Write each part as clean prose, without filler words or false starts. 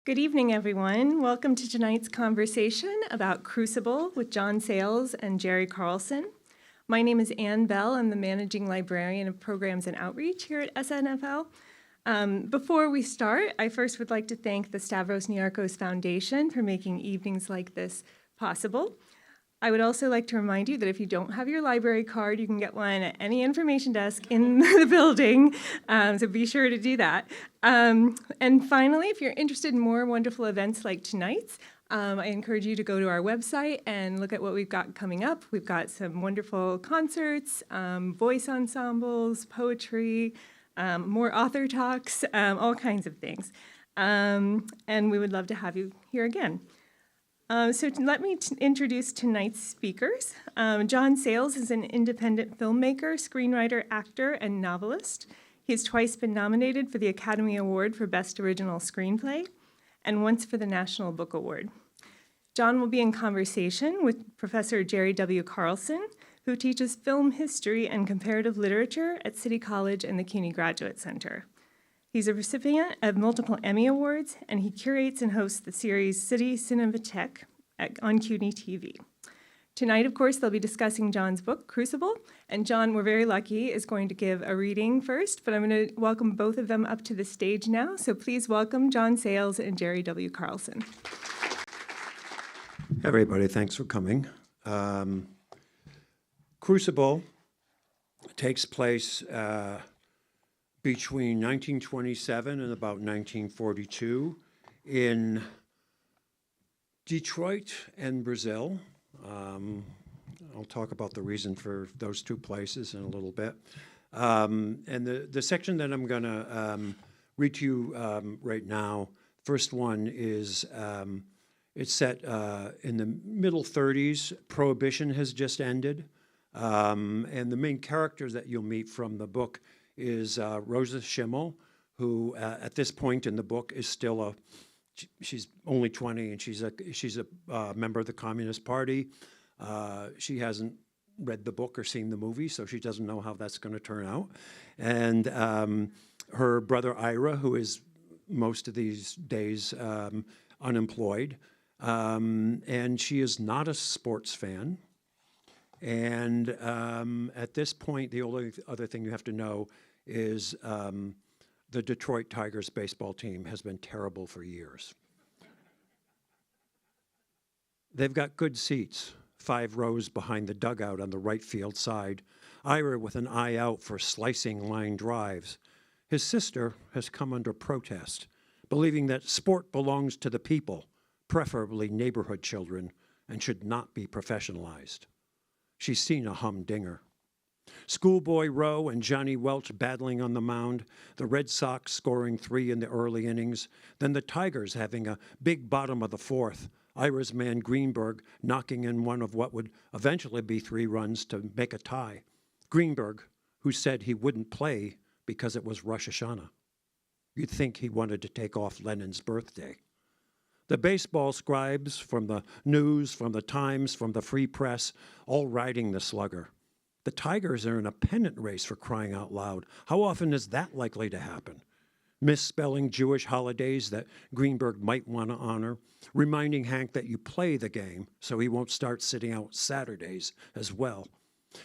Good evening, everyone. Welcome to tonight's conversation about Crucible with John Sayles and Jerry Carlson. My name is Ann Bell. I'm the Managing Librarian of Programs and Outreach here at SNFL. Before we start, I first would like to thank the Stavros Niarchos Foundation for making evenings like this possible. I would also like to remind you that if you don't have your library card, you can get one at any information desk in the building, so be sure to do that. And finally, if you're interested in more wonderful events like tonight's, I encourage you to go to our website and look at what we've got coming up. We've got some wonderful concerts, voice ensembles, poetry, more author talks, all kinds of things. And we would love to have you here again. Let me introduce tonight's speakers. John Sayles is an independent filmmaker, screenwriter, actor, and novelist. He has twice been nominated for the Academy Award for Best Original Screenplay and once for the National Book Award. John will be in conversation with Professor Jerry W. Carlson, who teaches film history and comparative literature at City College and the CUNY Graduate Center. He's a recipient of multiple Emmy Awards, and he curates and hosts the series City Cinematheque on CUNY TV. Tonight, of course, they'll be discussing John's book, Crucible, and John, we're very lucky, is going to give a reading first, but I'm going to welcome both of them up to the stage now, so please welcome John Sayles and Jerry W. Carlson. Hey everybody, thanks for coming. Crucible takes place between 1927 and about 1942 in Detroit and Brazil. I'll talk about the reason for those two places in a little bit. And the section that I'm going to read to you right now, first one is, it's set in the middle 30s. Prohibition has just ended. And the main characters that you'll meet from the book is Rosa Schimmel, who at this point in the book is still she's only 20 and she's a member of the Communist Party. She hasn't read the book or seen the movie, so she doesn't know how that's going to turn out. And her brother Ira, who is most of these days unemployed, and she is not a sports fan. And at this point, the only other thing you have to know is the Detroit Tigers baseball team has been terrible for years. They've got good seats, 5 rows behind the dugout on the right field side, Ira with an eye out for slicing line drives. His sister has come under protest, believing that sport belongs to the people, preferably neighborhood children, and should not be professionalized. She's seen a humdinger. Schoolboy Rowe and Johnny Welch battling on the mound, the Red Sox scoring 3 in the early innings, then the Tigers having a big bottom of the 4th, Ira's man Greenberg knocking in one of what would eventually be 3 runs to make a tie. Greenberg, who said he wouldn't play because it was Rosh Hashanah. You'd think he wanted to take off Lenin's birthday. The baseball scribes from the News, from the Times, from the Free Press, all riding the slugger. The Tigers are in a pennant race, for crying out loud. How often is that likely to happen? Misspelling Jewish holidays that Greenberg might want to honor, reminding Hank that you play the game so he won't start sitting out Saturdays as well.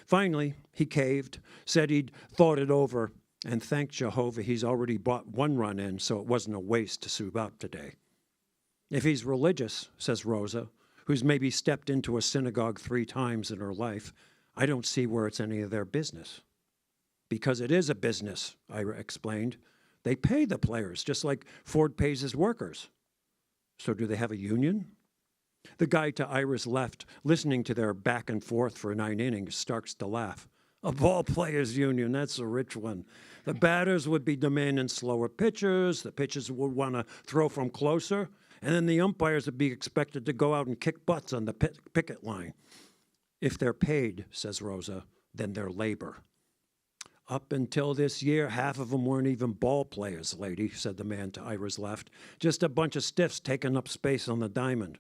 Finally, he caved, said he'd thought it over, and thanked Jehovah he's already bought 1 run in, so it wasn't a waste to suit up today. If he's religious, says Rosa, who's maybe stepped into a synagogue 3 times in her life, I don't see where it's any of their business. Because it is a business, Ira explained. They pay the players, just like Ford pays his workers. So do they have a union? The guy to Ira's left, listening to their back and forth for 9 innings, starts to laugh. A ball players union, that's a rich one. The batters would be demanding slower pitches, the pitchers would want to throw from closer, and then the umpires would be expected to go out and kick butts on the picket line. If they're paid, says Rosa, then they're labor. Up until this year, half of them weren't even ball players, lady, said the man to Ira's left. Just a bunch of stiffs taking up space on the diamond.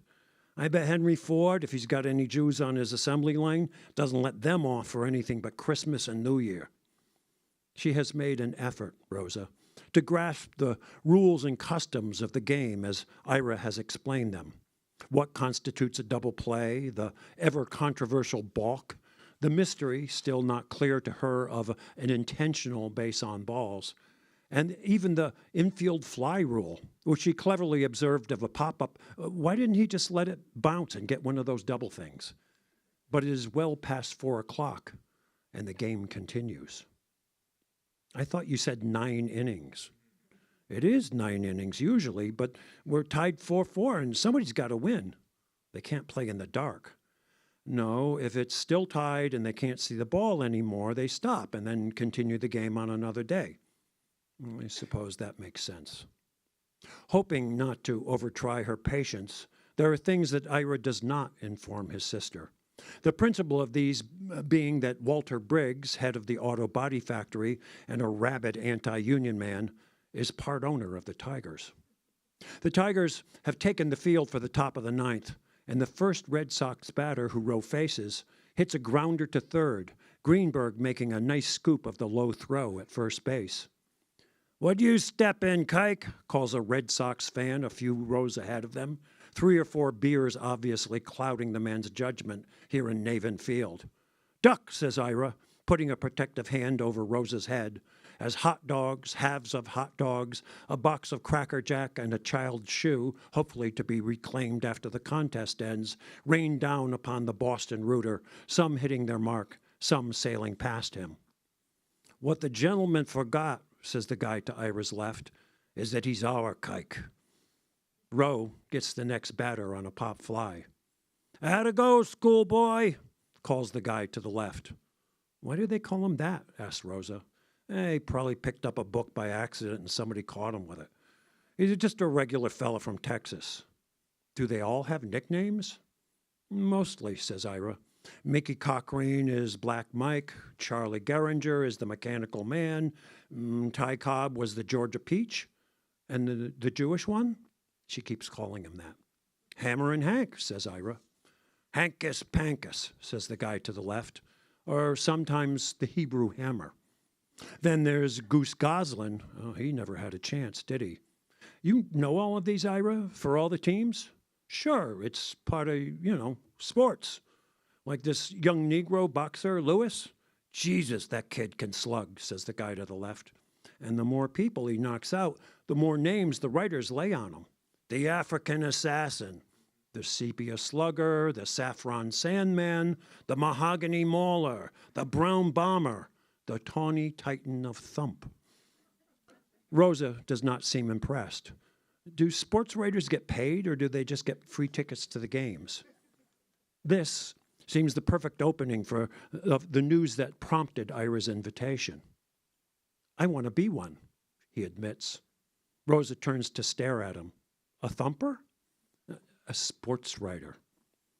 I bet Henry Ford, if he's got any Jews on his assembly line, doesn't let them off for anything but Christmas and New Year. She has made an effort, Rosa, to grasp the rules and customs of the game as Ira has explained them. What constitutes a double play, the ever-controversial balk, the mystery, still not clear to her, of an intentional base on balls, and even the infield fly rule, which she cleverly observed of a pop-up. Why didn't he just let it bounce and get one of those double things? But it is well past 4 o'clock, and the game continues. I thought you said 9 innings. It is 9 innings usually, but we're tied 4-4, and somebody's got to win. They can't play in the dark. No, if it's still tied and they can't see the ball anymore, they stop and then continue the game on another day. I suppose that makes sense. Hoping not to overtry her patience, there are things that Ira does not inform his sister. The principal of these being that Walter Briggs, head of the auto body factory and a rabid anti-union man, is part owner of the Tigers. The Tigers have taken the field for the top of the ninth, and the first Red Sox batter, who row faces, hits a grounder to third, Greenberg making a nice scoop of the low throw at first base. "Would you step in, Kike?" calls a Red Sox fan a few rows ahead of them, 3 or 4 beers obviously clouding the man's judgment here in Navin Field. "Duck," says Ira, putting a protective hand over Rosa's head, as hot dogs, halves of hot dogs, a box of Cracker Jack, and a child's shoe, hopefully to be reclaimed after the contest ends, rain down upon the Boston rooter, some hitting their mark, some sailing past him. "What the gentleman forgot," says the guy to Ira's left, "is that he's our Kike." Rowe gets the next batter on a pop fly. "Atta go, schoolboy," calls the guy to the left. "Why do they call him that?" asks Rosa. He probably picked up a book by accident and somebody caught him with it. He's just a regular fella from Texas. Do they all have nicknames? "Mostly," says Ira. "Mickey Cochrane is Black Mike. Charlie Geringer is the Mechanical Man. Ty Cobb was the Georgia Peach. And the Jewish one?" She keeps calling him that. "Hammer and Hank," says Ira. "Hankus Pankus," says the guy to the left, or sometimes the Hebrew Hammer. Then there's Goose Goslin. Oh, he never had a chance, did he? "You know all of these, Ira, for all the teams?" "Sure, it's part of, sports. Like this young Negro boxer, Lewis. Jesus, that kid can slug," says the guy to the left. "And the more people he knocks out, the more names the writers lay on him. The African Assassin, the Sepia Slugger, the Saffron Sandman, the Mahogany Mauler, the Brown Bomber, the Tawny Titan of Thump." Rosa does not seem impressed. Do sports writers get paid, or do they just get free tickets to the games? This seems the perfect opening for the news that prompted Ira's invitation. "I want to be one," he admits. Rosa turns to stare at him. "A thumper?" "A sports writer."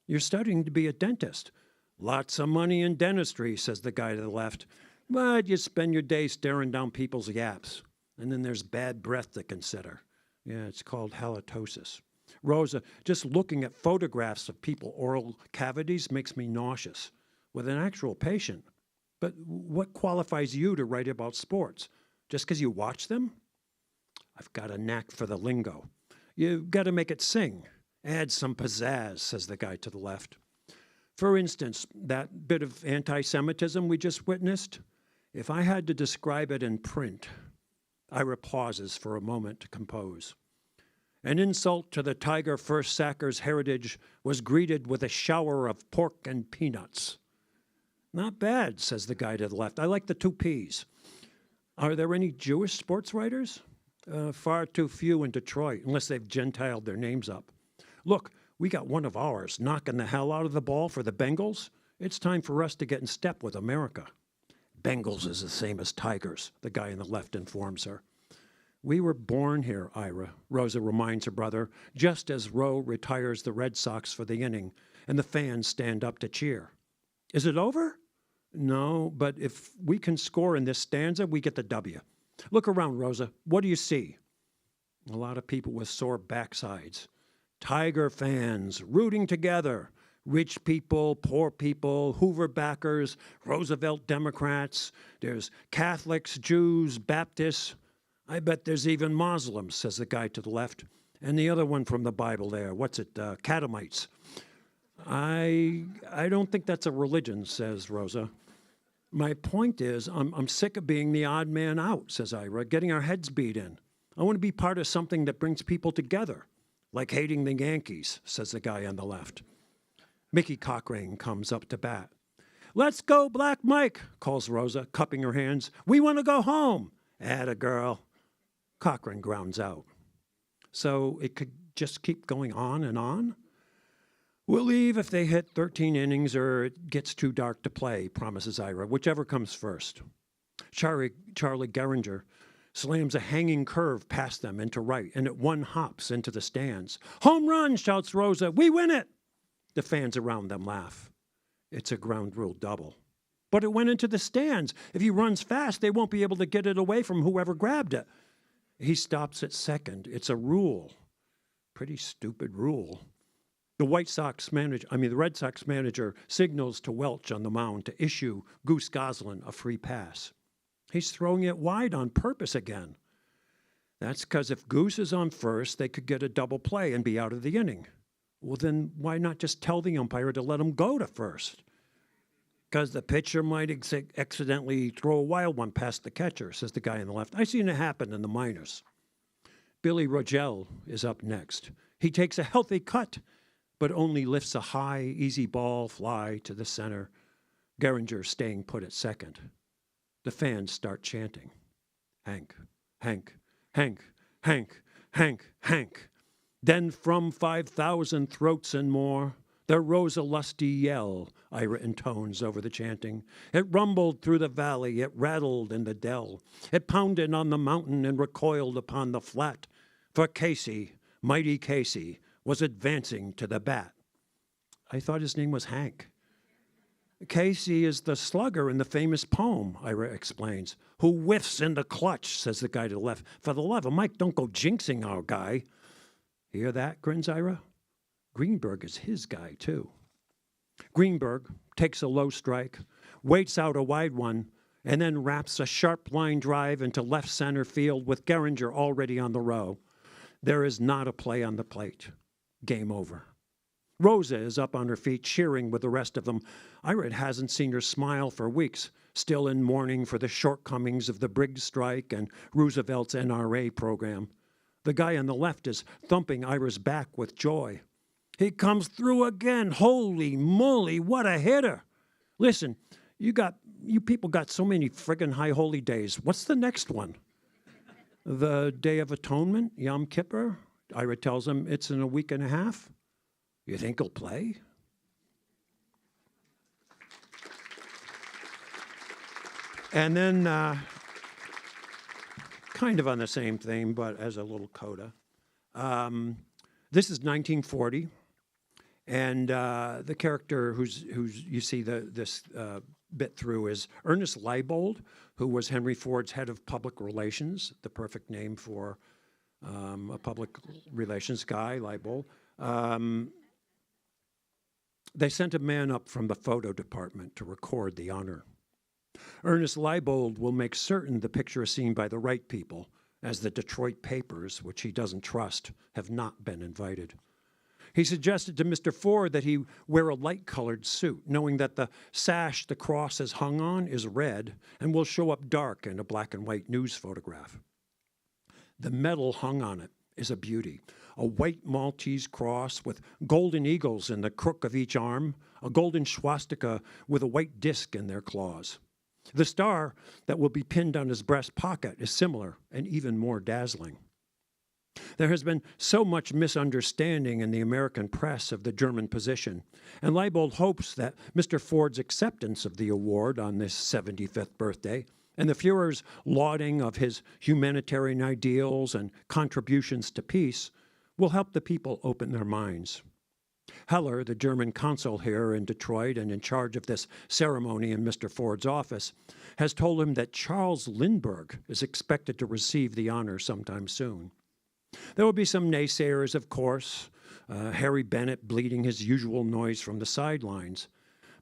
"You're studying to be a dentist." "Lots of money in dentistry," says the guy to the left. "But you spend your day staring down people's yaps. And then there's bad breath to consider. Yeah, it's called halitosis. Rosa, just looking at photographs of people's oral cavities makes me nauseous. With an actual patient. But what qualifies you to write about sports? Just because you watch them?" "I've got a knack for the lingo. You've got to make it sing. Add some pizzazz," says the guy to the left. "For instance, that bit of anti-Semitism we just witnessed, if I had to describe it in print," Ira pauses for a moment to compose. "An insult to the Tiger first sacker's heritage was greeted with a shower of pork and peanuts." "Not bad," says the guy to the left. "I like the 2 Ps. Are there any Jewish sports writers?" Far too few in Detroit, unless they've gentiled their names up. "Look, we got one of ours knocking the hell out of the ball for the Bengals. It's time for us to get in step with America." "Bengals is the same as Tigers," the guy on the left informs her. "We were born here, Ira," Rosa reminds her brother, just as Rowe retires the Red Sox for the inning, and the fans stand up to cheer. "Is it over?" "No, but if we can score in this stanza, we get the W. Look around, Rosa. What do you see?" A lot of people with sore backsides. Tiger fans rooting together. Rich people, poor people, Hoover backers, Roosevelt Democrats. There's Catholics, Jews, Baptists. I bet there's even Muslims, says the guy to the left. And the other one from the Bible there, what's it, Catamites. I don't think that's a religion, says Rosa. My point is, I'm sick of being the odd man out, says Ira, getting our heads beat in. I want to be part of something that brings people together, like hating the Yankees, says the guy on the left. Mickey Cochrane comes up to bat. Let's go, Black Mike, calls Rosa, cupping her hands. We want to go home. Atta girl. Cochrane grounds out. So it could just keep going on and on? We'll leave if they hit 13 innings or it gets too dark to play, promises Ira, whichever comes first. Charlie Geringer slams a hanging curve past them into right, and at one hops into the stands. Home run, shouts Rosa. We win it. The fans around them laugh. It's a ground rule double. But it went into the stands. If he runs fast, they won't be able to get it away from whoever grabbed it. He stops at second. It's a rule. Pretty stupid rule. The Red Sox manager signals to Welch on the mound to issue Goose Goslin a free pass. He's throwing it wide on purpose again. That's because if Goose is on first, they could get a double play and be out of the inning. Well, then why not just tell the umpire to let him go to first? Because the pitcher might accidentally throw a wild one past the catcher, says the guy on the left. I've seen it happen in the minors. Billy Rogel is up next. He takes a healthy cut, but only lifts a high, easy ball fly to the center. Geringer staying put at second. The fans start chanting. Hank, Hank, Hank, Hank, Hank, Hank. Then from 5,000 throats and more, there rose a lusty yell, Ira intones over the chanting. It rumbled through the valley, it rattled in the dell. It pounded on the mountain and recoiled upon the flat. For Casey, mighty Casey, was advancing to the bat. I thought his name was Hank. Casey is the slugger in the famous poem, Ira explains. Who whiffs in the clutch, says the guy to the left. For the love of Mike, don't go jinxing our guy. Hear that, grins Ira? Greenberg is his guy, too. Greenberg takes a low strike, waits out a wide one, and then wraps a sharp line drive into left center field with Geringer already on the row. There is not a play on the plate. Game over. Rosa is up on her feet, cheering with the rest of them. Ira hasn't seen her smile for weeks, still in mourning for the shortcomings of the Briggs strike and Roosevelt's NRA program. The guy on the left is thumping Ira's back with joy. He comes through again. Holy moly, what a hitter. Listen, you people got so many friggin' high holy days. What's the next one? The Day of Atonement, Yom Kippur? Ira tells him it's in a week and a half. You think he'll play? And then, kind of on the same thing, but as a little coda. This is 1940, and the character who's you see this bit through is Ernest Leibold, who was Henry Ford's head of public relations, the perfect name for a public relations guy, Leibold. They sent a man up from the photo department to record the honor. Ernest Leibold will make certain the picture is seen by the right people, as the Detroit papers, which he doesn't trust, have not been invited. He suggested to Mr. Ford that he wear a light-colored suit, knowing that the sash the cross is hung on is red and will show up dark in a black and white news photograph. The medal hung on it is a beauty, a white Maltese cross with golden eagles in the crook of each arm, a golden swastika with a white disc in their claws. The star that will be pinned on his breast pocket is similar and even more dazzling. There has been so much misunderstanding in the American press of the German position, and Leibold hopes that Mr. Ford's acceptance of the award on this 75th birthday and the Führer's lauding of his humanitarian ideals and contributions to peace will help the people open their minds. Heller, the German consul here in Detroit and in charge of this ceremony in Mr. Ford's office, has told him that Charles Lindbergh is expected to receive the honor sometime soon. There will be some naysayers, of course, Harry Bennett bleating his usual noise from the sidelines.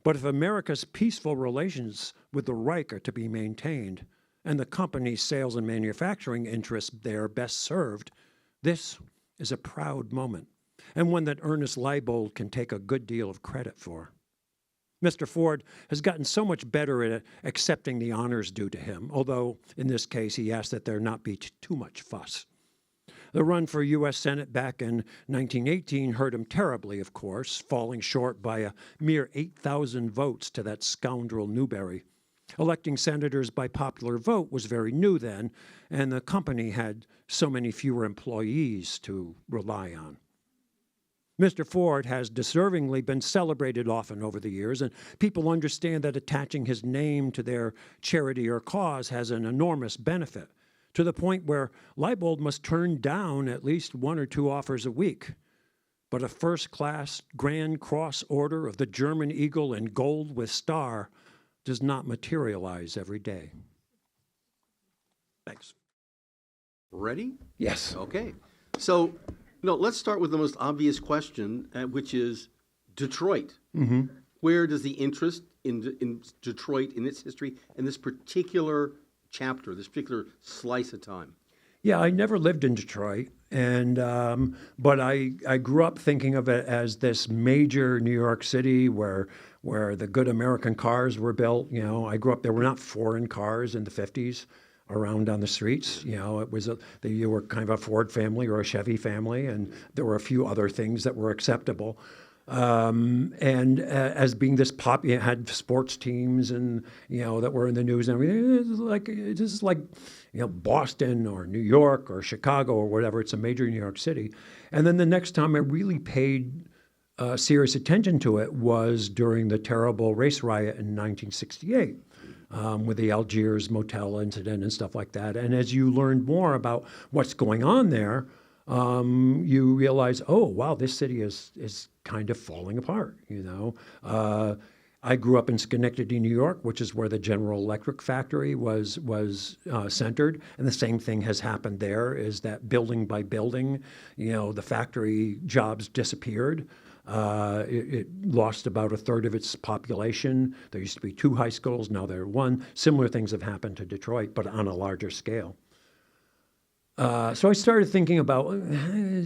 But if America's peaceful relations with the Reich are to be maintained, and the company's sales and manufacturing interests there best served, this is a proud moment, and one that Ernest Leibold can take a good deal of credit for. Mr. Ford has gotten so much better at accepting the honors due to him, although in this case he asked that there not be too much fuss. The run for U.S. Senate back in 1918 hurt him terribly, of course, falling short by a mere 8,000 votes to that scoundrel Newberry. Electing senators by popular vote was very new then, and the company had so many fewer employees to rely on. Mr. Ford has deservingly been celebrated often over the years, and people understand that attaching his name to their charity or cause has an enormous benefit, to the point where Leibold must turn down at least 1 or 2 offers a week. But a first-class Grand Cross Order of the German Eagle in gold with star does not materialize every day. Thanks. Ready? Yes. Okay. So, let's start with the most obvious question, which is Detroit. Mm-hmm. Where does the interest in Detroit, in its history, in this particular chapter, this particular slice of time? Yeah, I never lived in Detroit, and but I grew up thinking of it as this major New York City where the good American cars were built. I grew up, there were not foreign cars in the 50s around on the streets. It was you were kind of a Ford family or a Chevy family, and there were a few other things that were acceptable. As being this it had sports teams and that were in the news and everything. This is like Boston or New York or Chicago or whatever. It's a major New York City. And then the next time I really paid serious attention to it was during the terrible race riot in 1968. With the Algiers motel incident and stuff like that. And as you learned more about what's going on there, you realize, oh, wow, this city is kind of falling apart, I grew up in Schenectady, New York, which is where the General Electric factory was centered. And the same thing has happened there, is that building by building, the factory jobs disappeared. It lost about a third of its population. There used to be 2 high schools, now there are 1. Similar things have happened to Detroit, but on a larger scale. So I started thinking about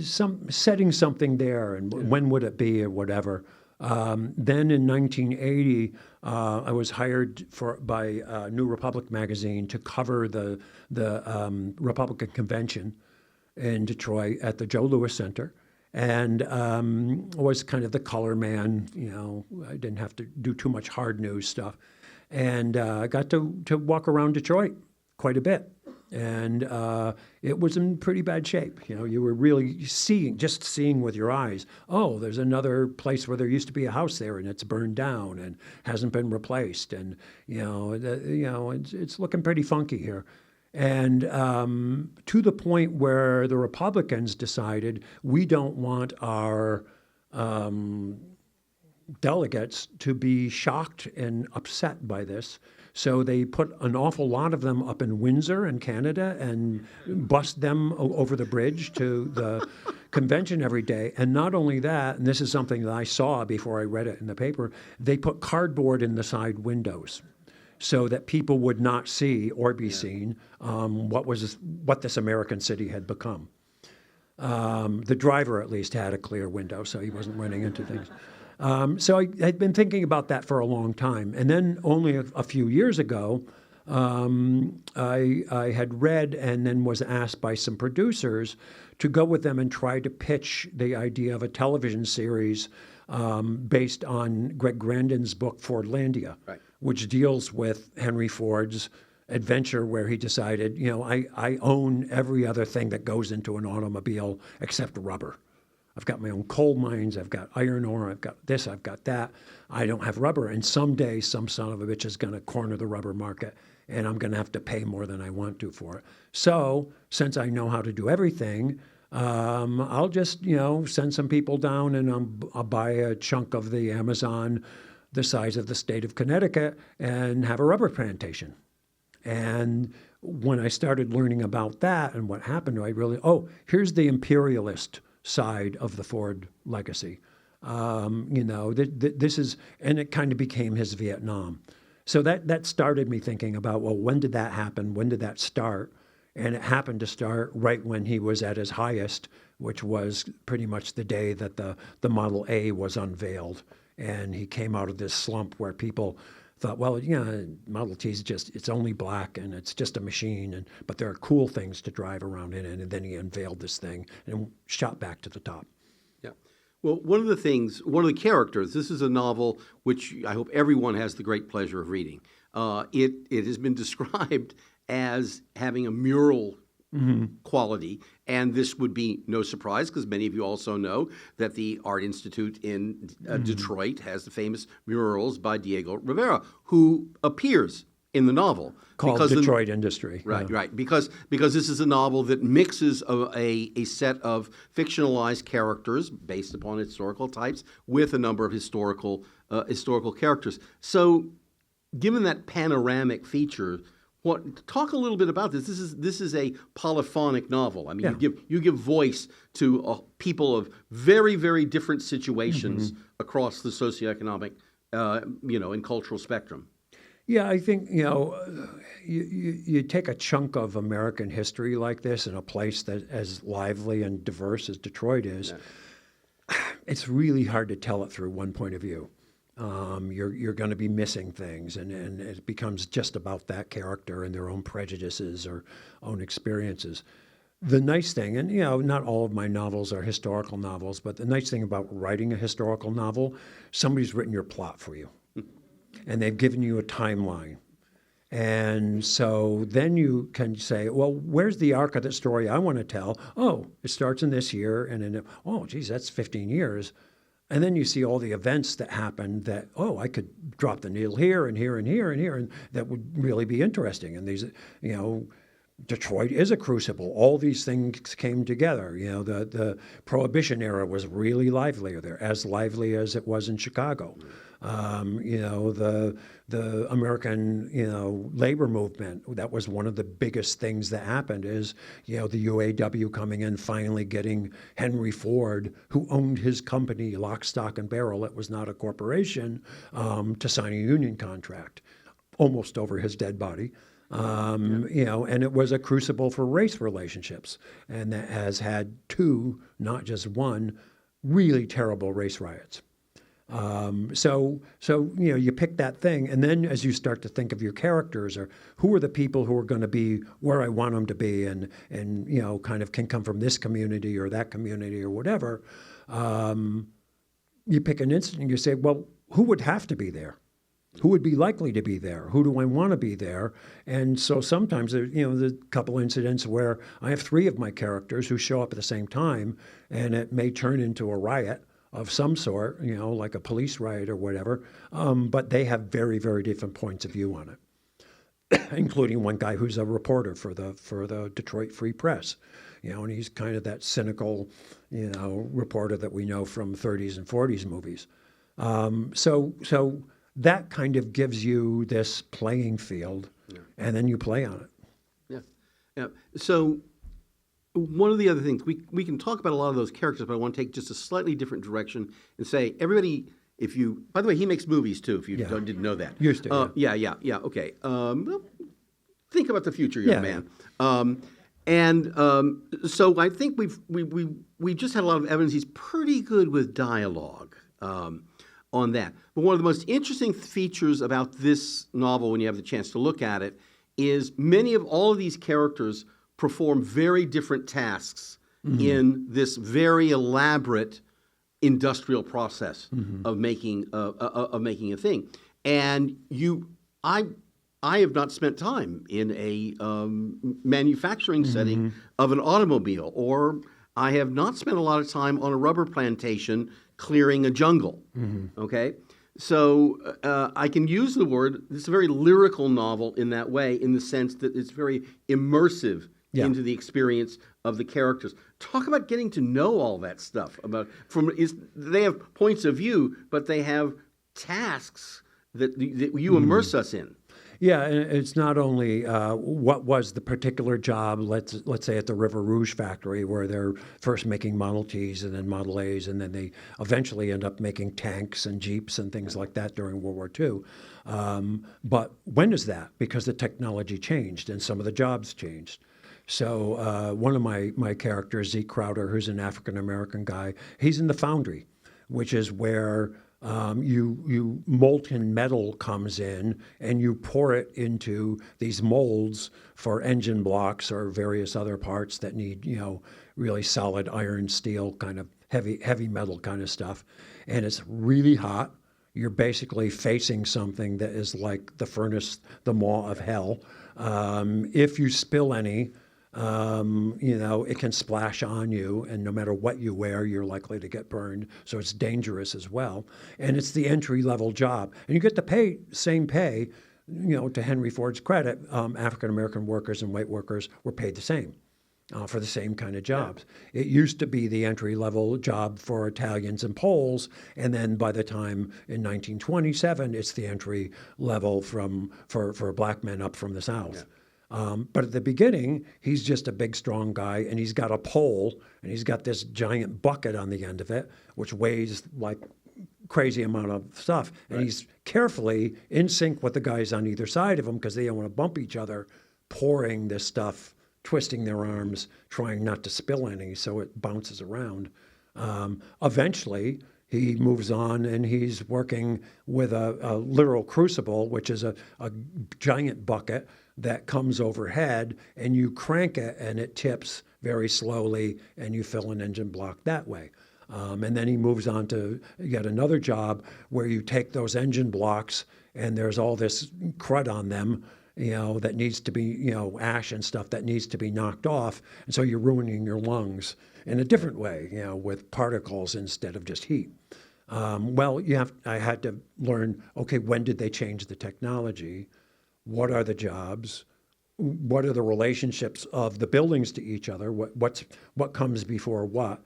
setting something there, and when would it be or whatever. Then in 1980, I was hired by New Republic magazine to cover the Republican convention in Detroit at the Joe Louis Center. And was kind of the color man. I didn't have to do too much hard news stuff. And I got to walk around Detroit quite a bit. And it was in pretty bad shape. You were really seeing with your eyes, oh, there's another place where there used to be a house there and it's burned down and hasn't been replaced. And, it's looking pretty funky here. And to the point where the Republicans decided we don't want our delegates to be shocked and upset by this. So they put an awful lot of them up in Windsor in Canada and bussed them over the bridge to the convention every day. And not only that, and this is something that I saw before I read it in the paper, they put cardboard in the side windows, so that people would not see or be seen what this American city had become. The driver at least had a clear window, so he wasn't running into things. So I had been thinking about that for a long time. And then only a few years ago, I had read and then was asked by some producers to go with them and try to pitch the idea of a television series based on Greg Grandin's book, Fordlandia. Right. Which deals with Henry Ford's adventure where he decided, I own every other thing that goes into an automobile except rubber. I've got my own coal mines, I've got iron ore, I've got this, I've got that. I don't have rubber. And someday some son of a bitch is going to corner the rubber market and I'm going to have to pay more than I want to for it. So since I know how to do everything, I'll just, send some people down and I'll buy a chunk of the Amazon the size of the state of Connecticut and have a rubber plantation. And when I started learning about that and what happened, I really, here's the imperialist side of the Ford legacy. This is, and it kind of became his Vietnam. So that started me thinking about, well, when did that happen? When did that start? And it happened to start right when he was at his highest, which was pretty much the day that the Model A was unveiled. And he came out of this slump where people thought, well, Model T is it's only black and it's just a machine, but there are cool things to drive around in it. And then he unveiled this thing and shot back to the top. Yeah. Well, one of the characters, this is a novel which I hope everyone has the great pleasure of reading. It has been described as having a mural quality, and this would be no surprise because many of you also know that the Art Institute in Detroit has the famous murals by Diego Rivera, who appears in the novel. Called Detroit Industry. Right, right. Because this is a novel that mixes a set of fictionalized characters based upon historical types with a number of historical characters. So given that panoramic feature, talk a little bit about this. This is a polyphonic novel. I mean, you give voice to people of very, very different situations across the socioeconomic, and cultural spectrum. Yeah, I think, you take a chunk of American history like this in a place that as lively and diverse as Detroit is, it's really hard to tell it through one point of view. You're going to be missing things, and it becomes just about that character and their own prejudices or own experiences. The nice thing, and not all of my novels are historical novels, but the nice thing about writing a historical novel, somebody's written your plot for you, and they've given you a timeline. And so then you can say, well, where's the arc of the story I want to tell? Oh, it starts in this year, and then, oh, geez, that's 15 years. And then you see all the events that happened that, oh, I could drop the needle here and here and here and here, and that would really be interesting. And these, Detroit is a crucible. All these things came together. The Prohibition era was really lively there, as lively as it was in Chicago. The American, labor movement, that was one of the biggest things that happened is, the UAW coming in, finally getting Henry Ford, who owned his company, lock, stock, and barrel, it was not a corporation, to sign a union contract, almost over his dead body. And it was a crucible for race relationships, and that has had two, not just one, really terrible race riots. So you pick that thing, and then as you start to think of your characters, or who are the people who are going to be where I want them to be, and kind of can come from this community or that community or whatever, you pick an incident and you say, well, who would have to be there? Who would be likely to be there? Who do I want to be there? And so sometimes there's a couple incidents where I have three of my characters who show up at the same time, and it may turn into a riot of some sort, like a police riot or whatever, but they have very, very different points of view on it, including one guy who's a reporter for the Detroit Free Press, and he's kind of that cynical, reporter that we know from 30s and 40s movies. So that kind of gives you this playing field, and then you play on it. Yeah. So one of the other things, we can talk about a lot of those characters, but I want to take just a slightly different direction and say, everybody, by the way, he makes movies too, if you didn't know that. Used to. Yeah, okay. Think about the future, young man. So I think we just had a lot of evidence he's pretty good with dialogue on that. But one of the most interesting features about this novel, when you have the chance to look at it, is all of these characters perform very different tasks in this very elaborate industrial process of making a thing. And I have not spent time in a manufacturing setting of an automobile, or I have not spent a lot of time on a rubber plantation clearing a jungle. Okay. So I can use the word, it's a very lyrical novel in that way, in the sense that it's very immersive into the experience of the characters. Talk about getting to know all that stuff. They have points of view, but they have tasks that you immerse us in. Yeah, and it's not only what was the particular job, let's say at the River Rouge factory, where they're first making Model Ts and then Model As, and then they eventually end up making tanks and Jeeps and things like that during World War II. But when is that? Because the technology changed and some of the jobs changed. So one of my characters, Zeke Crowder, who's an African-American guy, he's in the foundry, which is where molten metal comes in and you pour it into these molds for engine blocks or various other parts that need, really solid iron, steel, kind of heavy metal kind of stuff. And it's really hot. You're basically facing something that is like the furnace, the maw of hell. If you spill any, it can splash on you, and no matter what you wear, you're likely to get burned. So it's dangerous as well. And it's the entry-level job. And you get the same pay, to Henry Ford's credit, African-American workers and white workers were paid the same for the same kind of jobs. Yeah. It used to be the entry-level job for Italians and Poles, and then by the time in 1927, it's the entry level for black men up from the South. Yeah. But at the beginning, he's just a big, strong guy, and he's got a pole, and he's got this giant bucket on the end of it, which weighs like crazy amount of stuff. Right. And he's carefully in sync with the guys on either side of him because they don't want to bump each other, pouring this stuff, twisting their arms, trying not to spill any, so it bounces around. Eventually, he moves on, and he's working with a literal crucible, which is a giant bucket that comes overhead, and you crank it, and it tips very slowly, and you fill an engine block that way. And then he moves on to yet another job where you take those engine blocks, and there's all this crud on them, that needs to be, ash and stuff that needs to be knocked off, and so you're ruining your lungs in a different way, with particles instead of just heat. I had to learn, okay, when did they change the technology? What are the jobs? What are the relationships of the buildings to each other? What comes before what?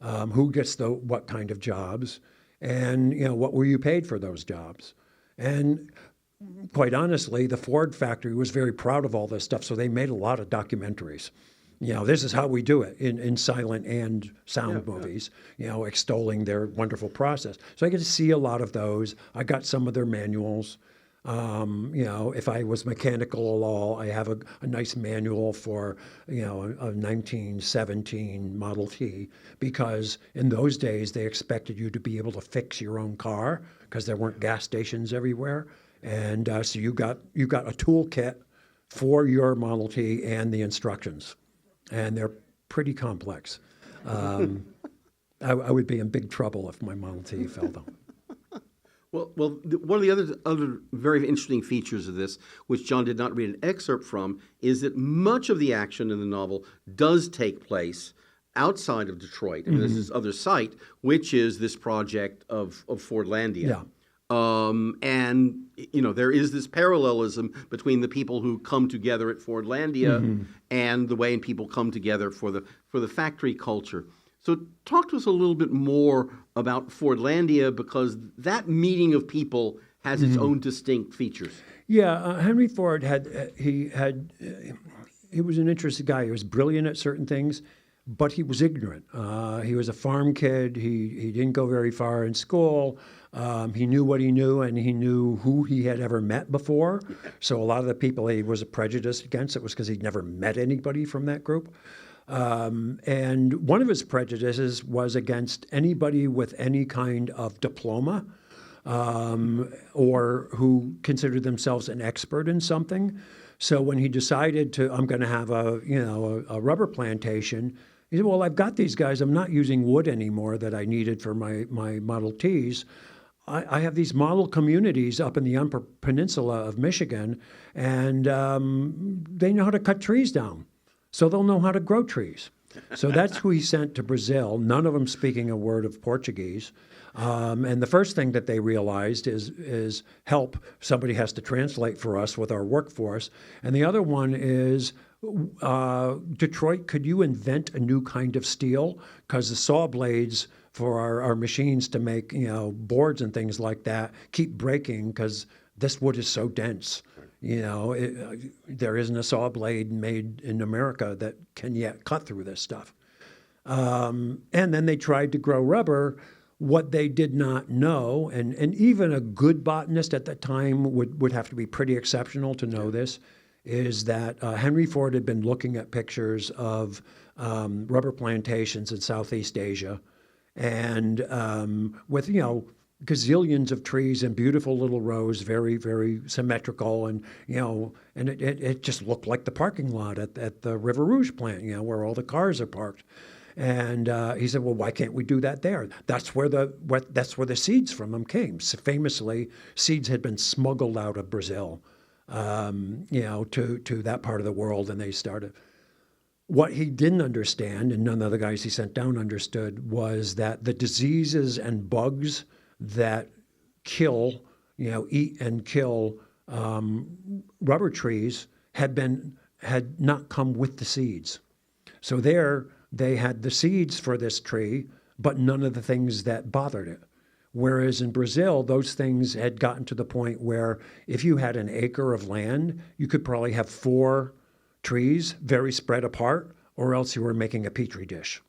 Who gets what kind of jobs? And what were you paid for those jobs? And quite honestly, the Ford factory was very proud of all this stuff, so they made a lot of documentaries. This is how we do it in silent and sound movies, extolling their wonderful process. So I get to see a lot of those. I got some of their manuals. If I was mechanical at all, I have a nice manual for, a 1917 Model T, because in those days they expected you to be able to fix your own car because there weren't gas stations everywhere. And so you got a toolkit for your Model T and the instructions. And they're pretty complex. I would be in big trouble if my Model T fell down. Well, one of the other very interesting features of this, which John did not read an excerpt from, is that much of the action in the novel does take place outside of Detroit. I mean, there's this other site, which is this project of Fordlandia. Yeah. And there is this parallelism between the people who come together at Fordlandia and the way people come together for the factory culture. So talk to us a little bit more about Fordlandia, because that meeting of people has its own distinct features. Yeah, Henry Ford he was an interesting guy. He was brilliant at certain things, but he was ignorant. He was a farm kid. He didn't go very far in school. He knew what he knew, and he knew who he had ever met before. So a lot of the people he was prejudiced against, it was because he'd never met anybody from that group. And one of his prejudices was against anybody with any kind of diploma or who considered themselves an expert in something. So when he decided I'm going to have a rubber plantation, he said, well, I've got these guys. I'm not using wood anymore that I needed for my Model Ts. I have these model communities up in the Upper Peninsula of Michigan, and they know how to cut trees down. So they'll know how to grow trees. So that's who he sent to Brazil, none of them speaking a word of Portuguese. And the first thing that they realized is help. Somebody has to translate for us with our workforce. And the other one is, Detroit, could you invent a new kind of steel? Because the saw blades for our machines to make boards and things like that keep breaking because this wood is so dense. There isn't a saw blade made in America that can yet cut through this stuff. And then they tried to grow rubber. What they did not know, and even a good botanist at that time would have to be pretty exceptional to know this, is that Henry Ford had been looking at pictures of rubber plantations in Southeast Asia, and with gazillions of trees in beautiful little rows, very, very symmetrical, and it just looked like the parking lot at the River Rouge plant, where all the cars are parked. And he said, "Well, why can't we do that there? That's where the seeds from them came." So famously, seeds had been smuggled out of Brazil, to that part of the world, and they started. What he didn't understand, and none of the guys he sent down understood, was that the diseases and bugs that eat and kill rubber trees had not come with the seeds. So they had the seeds for this tree, but none of the things that bothered it. Whereas in Brazil, those things had gotten to the point where if you had an acre of land, you could probably have 4 trees very spread apart, or else you were making a petri dish.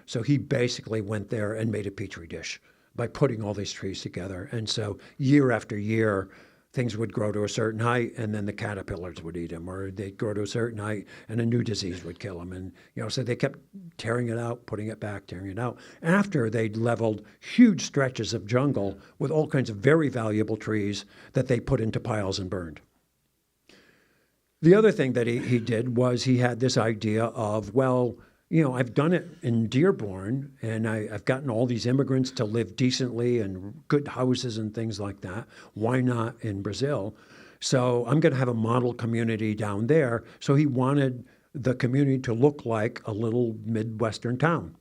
So he basically went there and made a petri dish by putting all these trees together. And so year after year, things would grow to a certain height, and then the caterpillars would eat them, or they'd grow to a certain height, and a new disease would kill them. And so they kept tearing it out, putting it back, tearing it out. After they'd leveled huge stretches of jungle with all kinds of very valuable trees that they put into piles and burned. The other thing that he did was he had this idea of, well, I've done it in Dearborn, and I've gotten all these immigrants to live decently and good houses and things like that. Why not in Brazil? So I'm going to have a model community down there. So he wanted the community to look like a little Midwestern town.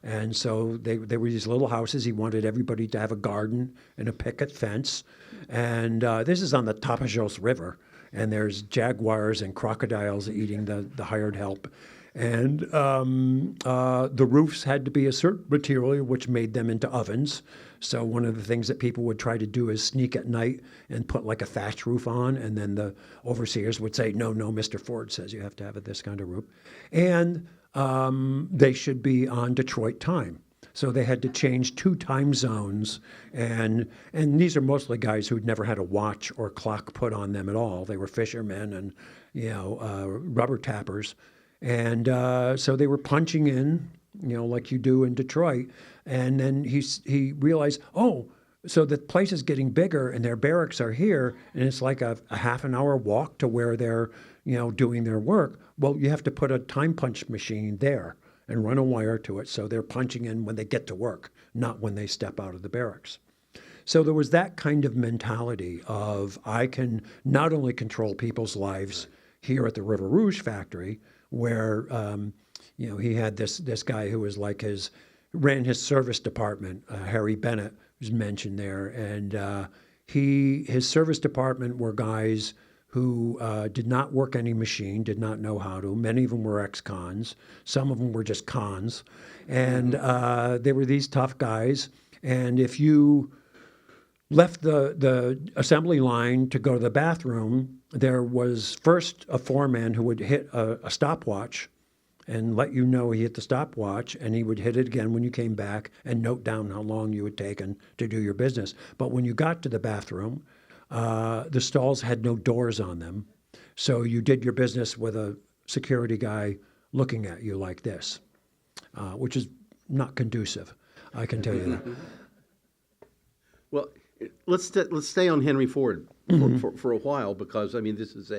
And so they were these little houses. He wanted everybody to have a garden and a picket fence. And this is on the Tapajós River. And there's jaguars and crocodiles eating the hired help. And the roofs had to be a certain material, which made them into ovens. So one of the things that people would try to do is sneak at night and put like a thatch roof on, and then the overseers would say, no, Mr. Ford says you have to have this kind of roof. And they should be on Detroit time. So they had to change 2 time zones, and these are mostly guys who'd never had a watch or clock put on them at all. They were fishermen and rubber tappers. And so they were punching in, like you do in Detroit. And then he realized, so the place is getting bigger and their barracks are here, and it's like a half an hour walk to where they're, doing their work. Well, you have to put a time punch machine there and run a wire to it so they're punching in when they get to work, not when they step out of the barracks. So there was that kind of mentality of, I can not only control people's lives here at the River Rouge factory, where he had this guy who was like ran his service department, Harry Bennett was mentioned there, and his service department were guys who did not work any machine, did not know how to. Many of them were ex-cons. Some of them were just cons, and they were these tough guys. And if you left the assembly line to go to the bathroom, there was first a foreman who would hit a stopwatch and let you know he hit the stopwatch, and he would hit it again when you came back and note down how long you had taken to do your business. But when you got to the bathroom, the stalls had no doors on them, so you did your business with a security guy looking at you like this, which is not conducive, I can tell you that. Well, let's stay on Henry Ford for a while, because I mean this is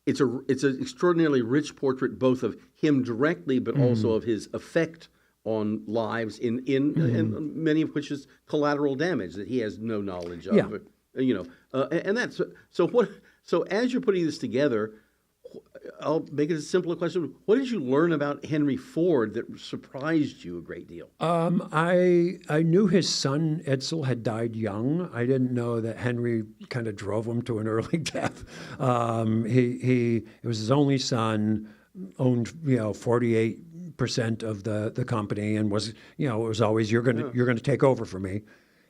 it's an extraordinarily rich portrait, both of him directly, but also of his effect on lives in and many of which is collateral damage that he has no knowledge of. Yeah. And that's so. So as you're putting this together, I'll make it a simpler question. What did you learn about Henry Ford that surprised you a great deal? I knew his son Edsel had died young. I didn't know that Henry kind of drove him to an early death. It was his only son, owned 48% of the company, and was it was always you're gonna take over for me.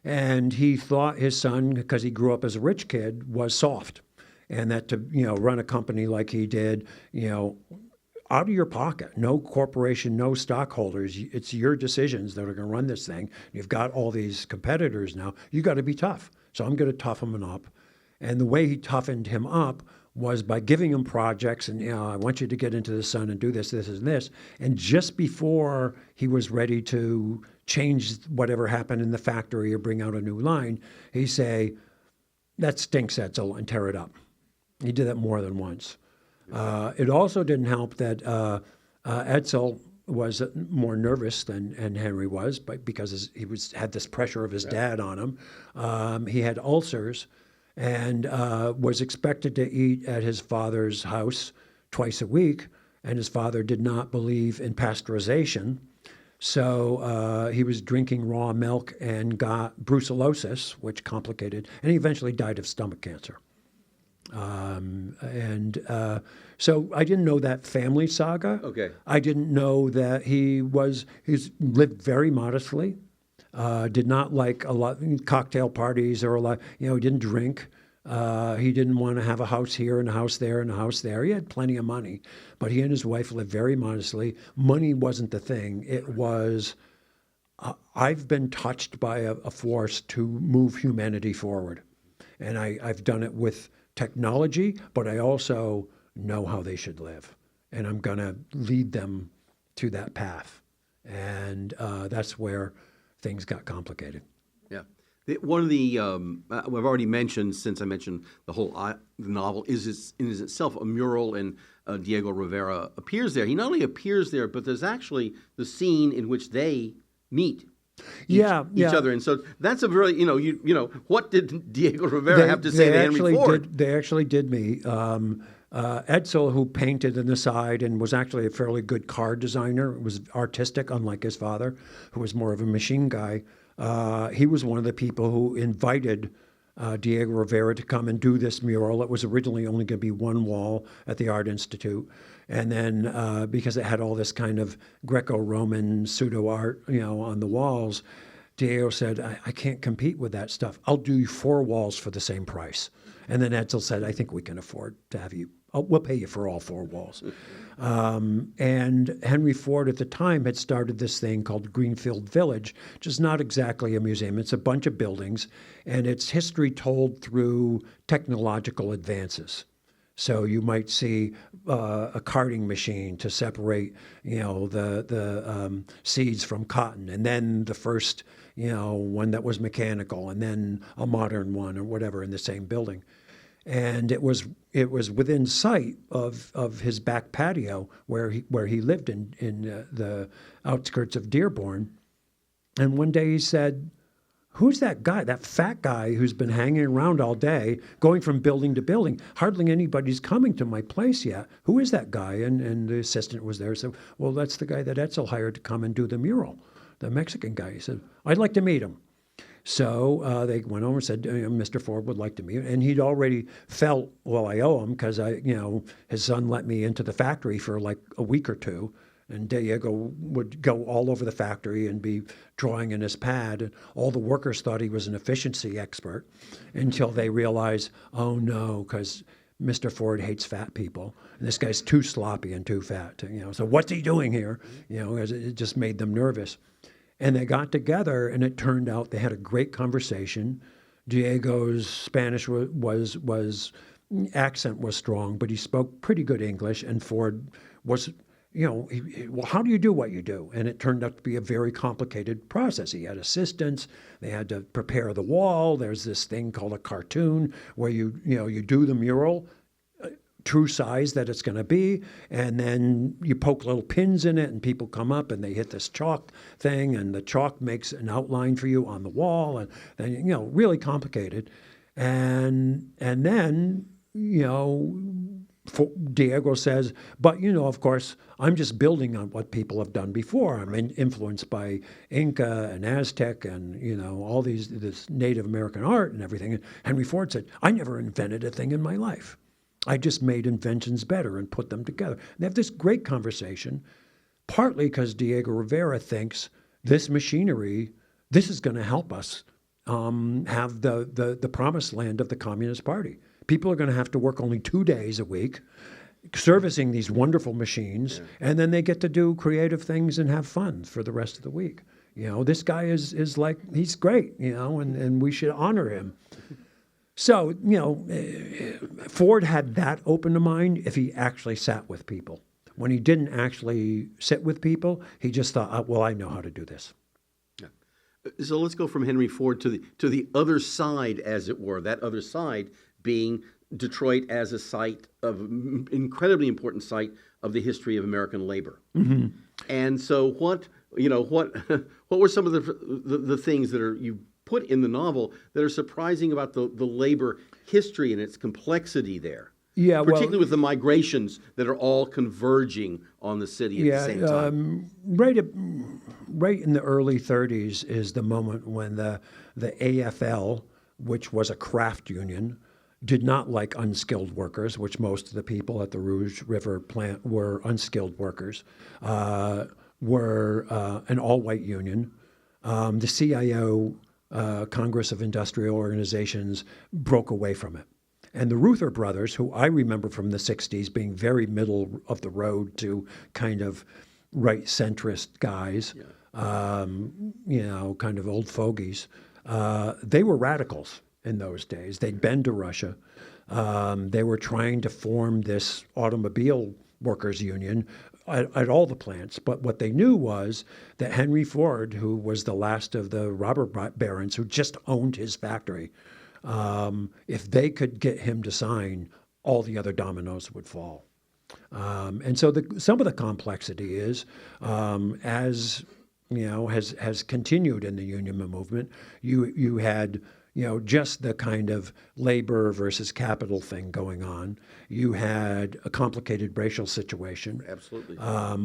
And he thought his son, because he grew up as a rich kid, was soft. and that to, run a company like he did, out of your pocket, no corporation, no stockholders. It's your decisions that are going to run this thing. You've got all these competitors now. You got to be tough. So I'm going to toughen him up. And the way he toughened him up was by giving him projects and, I want you to get into the sun and do this, this, and this. And just before he was ready to change whatever happened in the factory or bring out a new line, he'd say, that stinks, Edsel, and tear it up. He did that more than once. It also didn't help that Edsel was more nervous than Henry was, because he had this pressure of his dad on him. He had ulcers and was expected to eat at his father's house twice a week, and his father did not believe in pasteurization. So he was drinking raw milk and got brucellosis, which complicated, and he eventually died of stomach cancer. So I didn't know that family saga. Okay. I didn't know that he's lived very modestly, did not like a lot cocktail parties or a lot, he didn't drink. He didn't want to have a house here and a house there and a house there. He had plenty of money, but he and his wife lived very modestly. Money wasn't the thing. It was, I've been touched by a force to move humanity forward. And I've done it with technology, but I also know how they should live. And I'm going to lead them to that path. And that's where things got complicated. Yeah. One of the, I've already mentioned, since I mentioned the whole the novel, is itself a mural, and Diego Rivera appears there. He not only appears there, but there's actually the scene in which they meet each other. And so that's a really, what did Diego Rivera have to say to Henry Ford? They actually did meet. Edsel, who painted in the side and was actually a fairly good car designer, was artistic, unlike his father, who was more of a machine guy. He was one of the people who invited Diego Rivera to come and do this mural. It was originally only going to be one wall at the Art Institute. And then because it had all this kind of Greco-Roman pseudo-art, on the walls, Diego said, I can't compete with that stuff. I'll do you 4 walls for the same price. And then Edsel said, I think we can afford to have you. We'll pay you for all 4 walls. And Henry Ford at the time had started this thing called Greenfield Village, which is not exactly a museum. It's a bunch of buildings, and it's history told through technological advances. So you might see a carding machine to separate, the seeds from cotton, and then the first, one that was mechanical, and then a modern one or whatever in the same building. And it was within sight of his back patio where he lived in the outskirts of Dearborn. And one day he said, who's that guy, that fat guy who's been hanging around all day, going from building to building? Hardly anybody's coming to my place yet. Who is that guy? And the assistant was there. So, well, that's the guy that Edsel hired to come and do the mural, the Mexican guy. He said, I'd like to meet him. So they went over and said, Mr. Ford would like to meet him. And he'd already felt, well, I owe him because his son let me into the factory for like a week or two. And Diego would go all over the factory and be drawing in his pad. And all the workers thought he was an efficiency expert until they realized, oh no, because Mr. Ford hates fat people. And this guy's too sloppy and too fat. So what's he doing here? It just made them nervous. And they got together, and it turned out they had a great conversation. Diego's Spanish was accent was strong, but he spoke pretty good English. And Ford was, well, how do you do what you do? And it turned out to be a very complicated process. He had assistants. They had to prepare the wall. There's this thing called a cartoon where you do the mural, true size that it's going to be, and then you poke little pins in it, and people come up and they hit this chalk thing, and the chalk makes an outline for you on the wall, and then really complicated, and then Diego says, but of course, I'm just building on what people have done before. I'm influenced by Inca and Aztec and all this Native American art and everything. And Henry Ford said, I never invented a thing in my life. I just made inventions better and put them together. And they have this great conversation, partly because Diego Rivera thinks this machinery, this is going to help us have the promised land of the Communist Party. People are going to have to work only 2 days a week servicing these wonderful machines, and then they get to do creative things and have fun for the rest of the week. This guy is like, he's great, and we should honor him. So, Ford had that open to mind if he actually sat with people. When he didn't actually sit with people, he just thought, well, I know how to do this. Yeah. So let's go from Henry Ford to the other side, as it were, that other side being Detroit as a site of incredibly important site of the history of American labor. Mm-hmm. And so what were some of the things that you put in the novel that are surprising about the labor history and its complexity there? Yeah, particularly with the migrations that are all converging on the city at the same time. Right in the early 30s is the moment when the AFL, which was a craft union, did not like unskilled workers, which most of the people at the Rouge River plant were unskilled workers, were an all-white union. The CIO, Congress of Industrial Organizations, broke away from it. And the Reuther brothers, who I remember from the 60s being very middle of the road to kind of right centrist guys, kind of old fogies, they were radicals in those days. They'd been to Russia. They were trying to form this automobile workers union at all the plants. But what they knew was that Henry Ford, who was the last of the robber barons who just owned his factory, if they could get him to sign, all the other dominoes would fall. And so some of the complexity is, as has continued in the union movement, you had just the kind of labor versus capital thing going on. You had a complicated racial situation. Absolutely.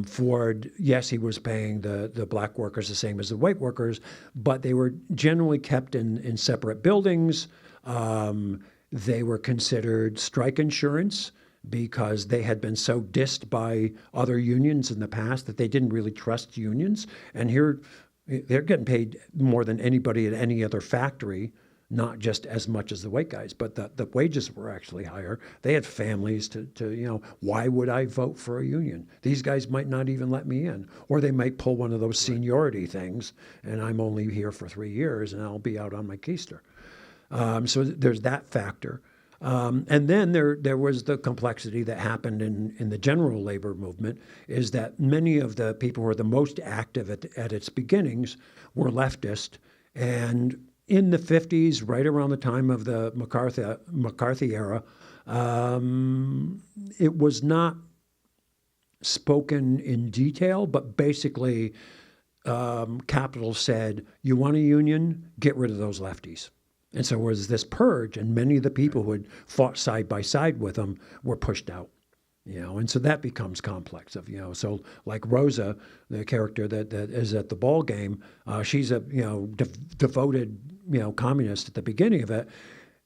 Ford, yes, he was paying the black workers the same as the white workers, but they were generally kept in separate buildings. They were considered strike insurance because they had been so dissed by other unions in the past that they didn't really trust unions. And here they're getting paid more than anybody at any other factory, not just as much as the white guys, but the wages were actually higher. They had families to why would I vote for a union? These guys might not even let me in. Or they might pull one of those seniority things, and I'm only here for 3 years, and I'll be out on my keister. So there's that factor. And then there was the complexity that happened in the general labor movement, is that many of the people who were the most active at its beginnings were leftist. And in the 50s, right around the time of the McCarthy era, it was not spoken in detail, but basically capital said, you want a union, get rid of those lefties. And so there was this purge, and many of the people who had fought side by side with them were pushed out. And so that becomes complex. So like Rosa, the character that is at the ball game, she's a devoted communist at the beginning of it.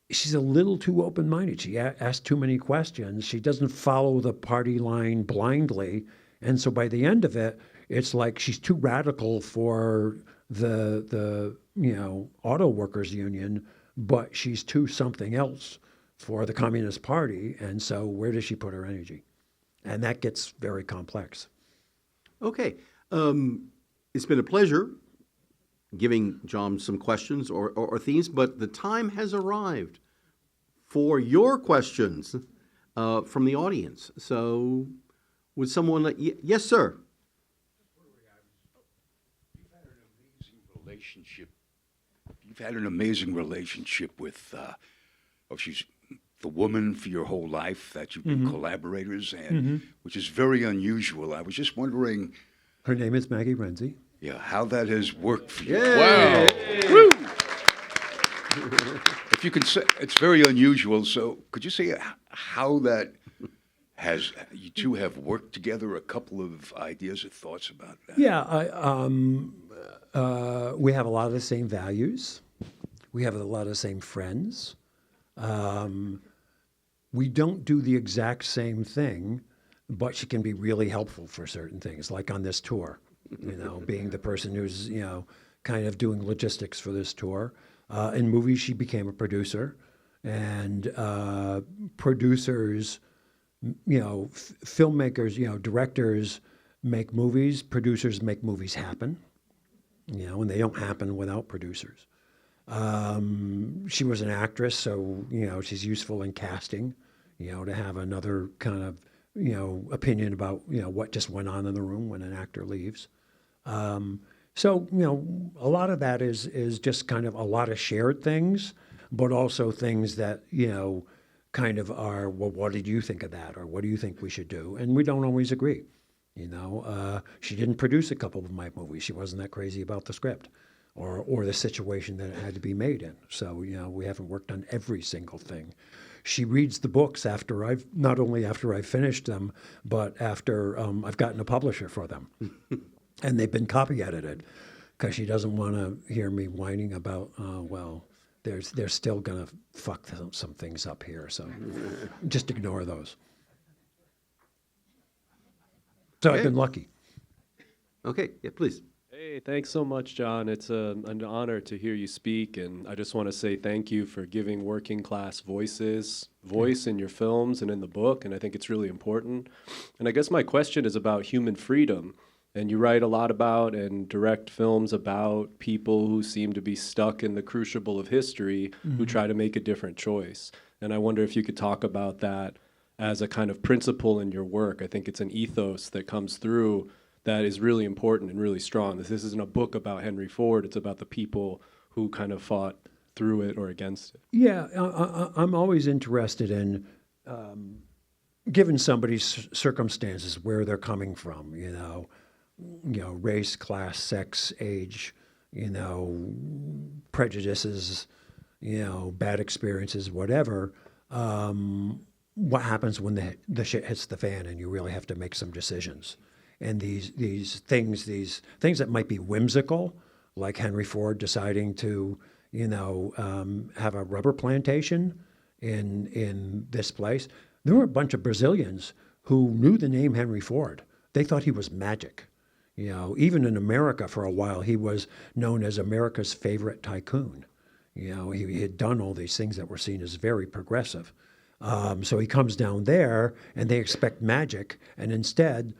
She's a little too open-minded. She asks too many questions. She doesn't follow the party line blindly, and so by the end of it, it's like she's too radical for the auto workers union, but she's too something else for the Communist Party. And so where does she put her energy? And that gets very complex. Okay. It's been a pleasure giving John some questions or themes, but the time has arrived for your questions from the audience. So would someone yes, sir. You've had an amazing relationship with, she's the woman for your whole life, that you've been collaborators, and which is very unusual. I was just wondering. Her name is Maggie Renzi. Yeah, how that has worked for you. Yay! Wow. Woo! If you can say, it's very unusual. So could you say how that has, you two have worked together, a couple of ideas or thoughts about that? Yeah, we have a lot of the same values. We have a lot of the same friends. We don't do the exact same thing, but she can be really helpful for certain things, like on this tour, being the person who's, kind of doing logistics for this tour. In movies, she became a producer. And producers, filmmakers, directors make movies, producers make movies happen, and they don't happen without producers. She was an actress, so, she's useful in casting, to have another kind of, opinion about, what just went on in the room when an actor leaves. So, a lot of that is just kind of a lot of shared things, but also things that, kind of are, well, what did you think of that? Or what do you think we should do? And we don't always agree. She didn't produce a couple of my movies. She wasn't that crazy about the script or the situation that it had to be made in. So, we haven't worked on every single thing. She reads the books not only after I've finished them, but after I've gotten a publisher for them. And they've been copy edited because she doesn't want to hear me whining about, they're still going to fuck some things up here. So just ignore those. So I've been lucky. Okay, yeah, please. Hey, thanks so much, John. It's an honor to hear you speak, and I just want to say thank you for giving working class voice in your films and in the book, and I think it's really important. And I guess my question is about human freedom. And you write a lot about and direct films about people who seem to be stuck in the crucible of history, who try to make a different choice. And I wonder if you could talk about that as a kind of principle in your work. I think it's an ethos that comes through that is really important and really strong. This isn't a book about Henry Ford. It's about the people who kind of fought through it or against it. Yeah, I'm always interested in, given somebody's circumstances, where they're coming from, race, class, sex, age, prejudices, bad experiences, whatever. What happens when the shit hits the fan and you really have to make some decisions? And these things that might be whimsical, like Henry Ford deciding to, have a rubber plantation in this place. There were a bunch of Brazilians who knew the name Henry Ford. They thought he was magic. Even in America for a while, he was known as America's favorite tycoon. He had done all these things that were seen as very progressive. So he comes down there, and they expect magic, and instead,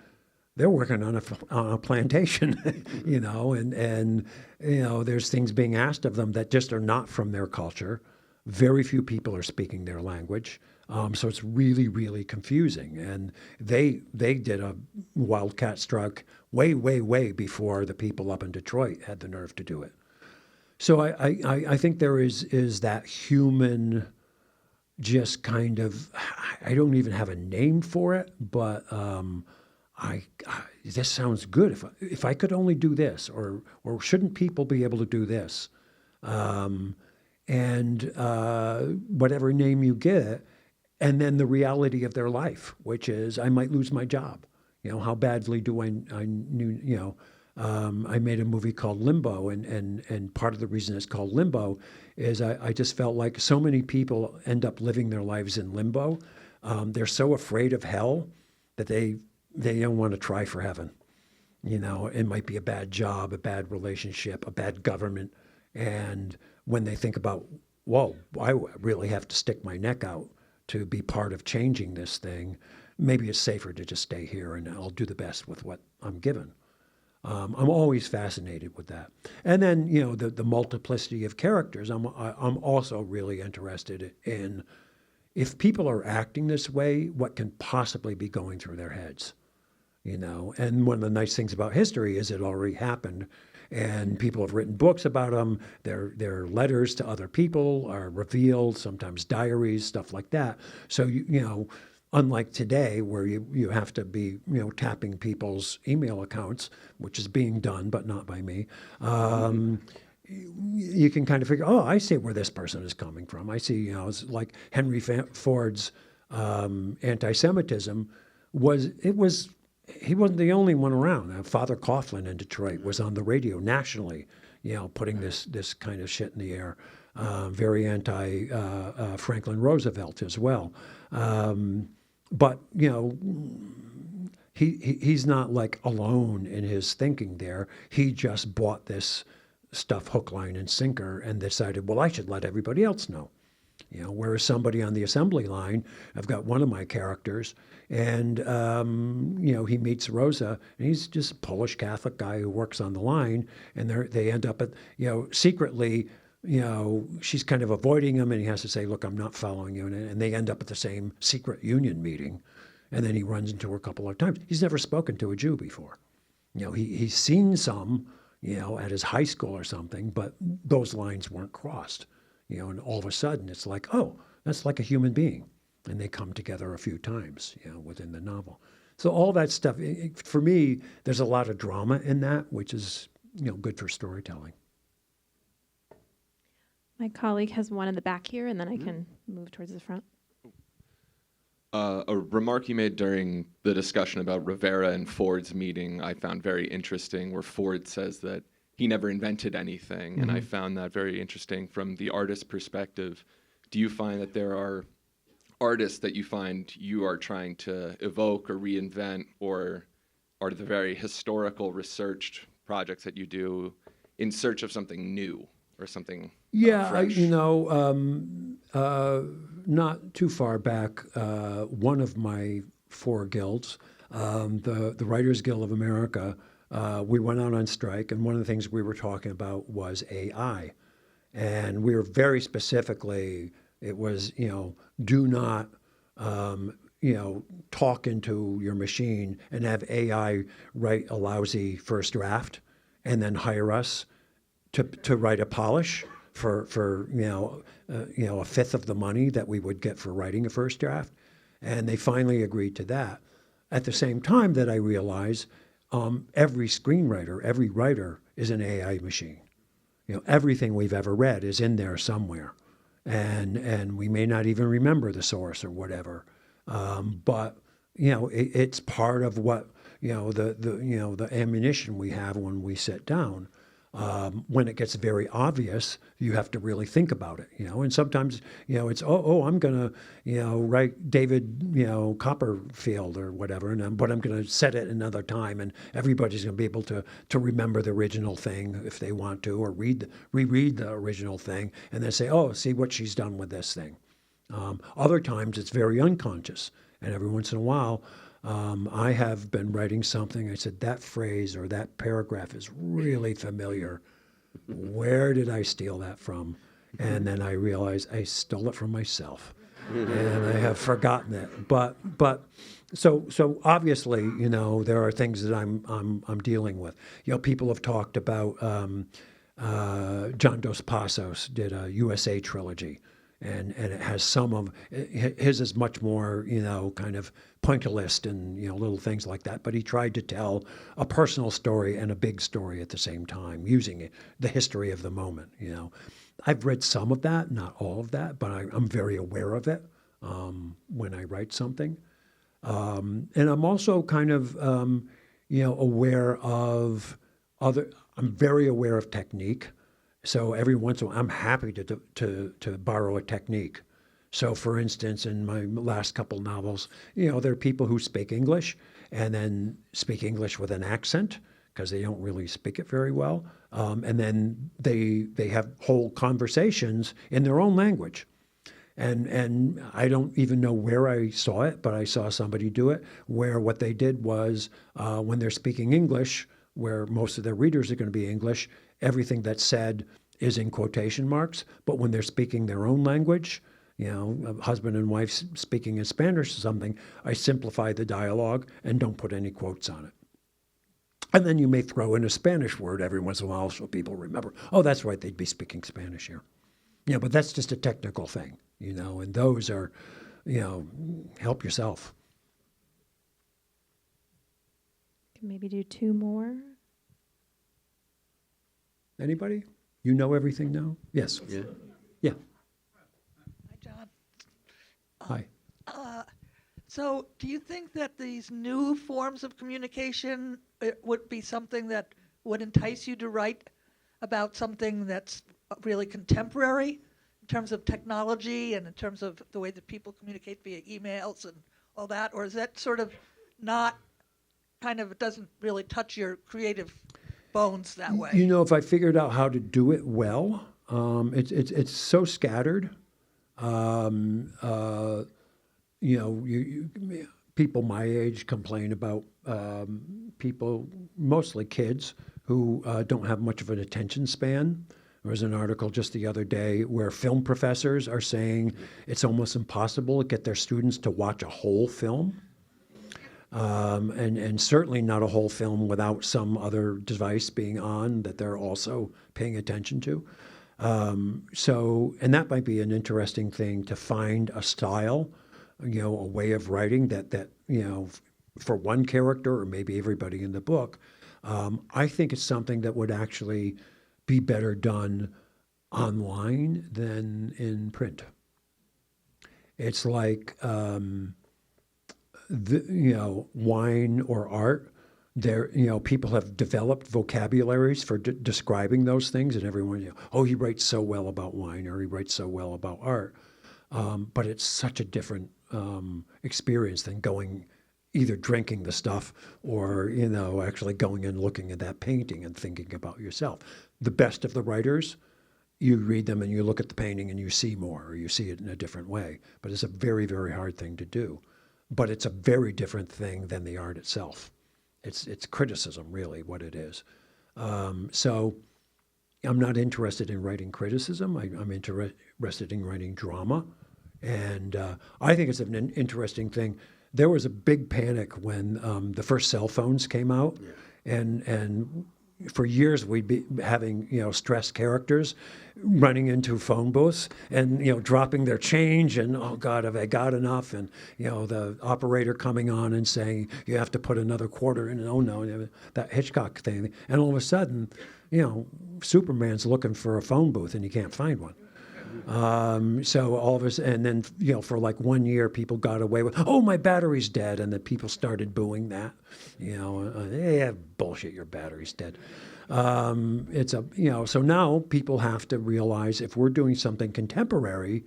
they're working on a plantation, and there's things being asked of them that just are not from their culture. Very few people are speaking their language. So it's really, really confusing. And they did a wildcat stroke way, way, way before the people up in Detroit had the nerve to do it. So I think there is that human, just kind of, I don't even have a name for it, but this sounds good. If I could only do this, or shouldn't people be able to do this? And whatever name you get, and then the reality of their life, which is I might lose my job. How badly do I made a movie called Limbo, and part of the reason it's called Limbo is I just felt like so many people end up living their lives in limbo. They're so afraid of hell that they don't want to try for heaven. It might be a bad job, a bad relationship, a bad government. And when they think about, whoa, I really have to stick my neck out to be part of changing this thing, maybe it's safer to just stay here and I'll do the best with what I'm given. I'm always fascinated with that. And then, the multiplicity of characters, I'm also really interested in, if people are acting this way, what can possibly be going through their heads? And one of the nice things about history is it already happened. And people have written books about them. Their letters to other people are revealed, sometimes diaries, stuff like that. So, unlike today where you have to be, tapping people's email accounts, which is being done, but not by me, you can kind of figure, I see where this person is coming from. I see, it's like Henry Ford's anti-Semitism he wasn't the only one around. Father Coughlin in Detroit was on the radio nationally, putting this kind of shit in the air. Very anti Franklin Roosevelt as well. But he's not like alone in his thinking there. He just bought this stuff hook, line, and sinker and decided, well, I should let everybody else know. You know, whereas somebody on the assembly line, I've got one of my characters, and you know, he meets Rosa, and he's just a Polish Catholic guy who works on the line, and they end up at, you know, secretly, you know, she's kind of avoiding him, and he has to say, look, I'm not following you, and they end up at the same secret union meeting, and then he runs into her a couple of times. He's never spoken to a Jew before. You know, he's seen some, you know, at his high school or something, but those lines weren't crossed. You know, and all of a sudden it's like, oh, that's like a human being. And they come together a few times, you know, within the novel. So all that stuff, for me, there's a lot of drama in that, which is, you know, good for storytelling. My colleague has one in the back here, and then I can move towards the front. A remark you made during the discussion about Rivera and Ford's meeting I found very interesting, where Ford says that he never invented anything, and I found that very interesting from the artist's perspective. Do you find that there are artists that you find you are trying to evoke or reinvent, or are the very historical researched projects that you do in search of something new or something fresh? You know, not too far back, one of my 4 guilds, the Writers Guild of America, we went out on strike, and one of the things we were talking about was AI. And we were very specifically, it was, you know, do not, you know, talk into your machine and have AI write a lousy first draft and then hire us to write a polish for you know, a fifth of the money that we would get for writing a first draft. And they finally agreed to that. At the same time that I realized every screenwriter, every writer is an AI machine. You know, everything we've ever read is in there somewhere, and we may not even remember the source or whatever. But you know, it's part of what, you know, the ammunition we have when we sit down. When it gets very obvious, you have to really think about it, you know. And sometimes, you know, it's I'm gonna, you know, write David, you know, Copperfield or whatever, but I'm gonna set it another time, and everybody's gonna be able to remember the original thing if they want to, or reread the original thing, and then say, oh, see what she's done with this thing. Other times it's very unconscious, and every once in a while. I have been writing something. I said, that phrase or that paragraph is really familiar. Where did I steal that from? And then I realized I stole it from myself, and I have forgotten it. But so obviously, you know, there are things that I'm dealing with. You know, people have talked about John Dos Passos did a USA trilogy. And it has some of his is much more, you know, kind of pointillist and, you know, little things like that. But he tried to tell a personal story and a big story at the same time, using it, the history of the moment. You know, I've read some of that, not all of that, but I'm very aware of it when I write something, and I'm also kind of, you know, aware of other. I'm very aware of technique. So every once in a while, I'm happy to borrow a technique. So for instance, in my last couple novels, you know, there are people who speak English and then speak English with an accent because they don't really speak it very well. And then they have whole conversations in their own language. And I don't even know where I saw it, but I saw somebody do it, where what they did was when they're speaking English, where most of their readers are going to be English, everything that's said is in quotation marks. But when they're speaking their own language, you know, a husband and wife speaking in Spanish or something, I simplify the dialogue and don't put any quotes on it. And then you may throw in a Spanish word every once in a while so people remember, oh, that's right, they'd be speaking Spanish here. Yeah, but that's just a technical thing, you know, and those are, you know, help yourself. Can maybe do 2 more. Anybody? You know everything now? Yes. Yeah. Yeah. Hi, John. Hi. So do you think that these new forms of communication would be something that would entice you to write about something that's really contemporary in terms of technology and in terms of the way that people communicate via emails and all that? Or is that sort of not kind of, it doesn't really touch your creative bones that way? You know, if I figured out how to do it well, it's so scattered People my age complain about people, mostly kids, who don't have much of an attention span. There was an article just the other day where film professors are saying it's almost impossible to get their students to watch a whole film. And certainly not a whole film without some other device being on that they're also paying attention to. And that might be an interesting thing, to find a style, a way of writing that for one character or maybe everybody in the book. I think it's something that would actually be better done online than in print. It's like, wine or art. People have developed vocabularies for describing those things, and everyone, he writes so well about wine, or he writes so well about art. But it's such a different experience than either drinking the stuff or, actually going and looking at that painting and thinking about yourself. The best of the writers, you read them and you look at the painting and you see more, or you see it in a different way. But it's a very, very hard thing to do. But it's a very different thing than the art itself. It's criticism, really, what it is. So I'm not interested in writing criticism. I'm interested in writing drama. And I think it's an interesting thing. There was a big panic when the first cell phones came out. Yeah. And for years we'd be having, stressed characters running into phone booths and, dropping their change and, oh God, have I got enough? And, the operator coming on and saying, you have to put another quarter in. And, oh no, that Hitchcock thing. And all of a sudden, Superman's looking for a phone booth and he can't find one. So all of us, and then, for like 1 year, people got away with, oh, my battery's dead. And the people started booing that, yeah, bullshit, your battery's dead. So now people have to realize if we're doing something contemporary,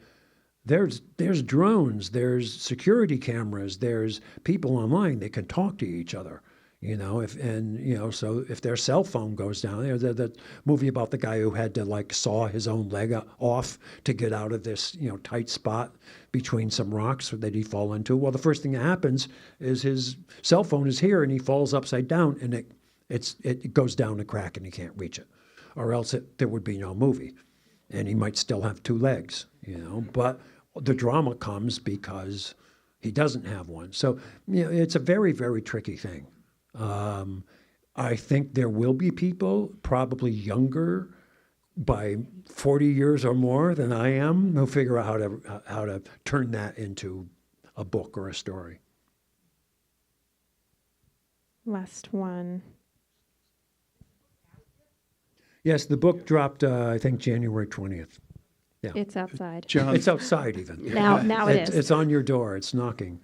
there's drones, there's security cameras, there's people online, they can talk to each other. So if their cell phone goes down, the movie about the guy who had to saw his own leg off to get out of this, tight spot between some rocks that he'd fall into. Well, the first thing that happens is his cell phone is here and he falls upside down and it goes down a crack and he can't reach it, or else there would be no movie, and he might still have two legs, But the drama comes because he doesn't have one. So it's a very, very tricky thing. I think there will be people, probably younger, by 40 years or more than I am, who figure out how to turn that into a book or a story. Last one. Yes, the book dropped, I think, January 20th. Yeah. It's outside. John, It's outside even. Now it is. It's on your door. It's knocking.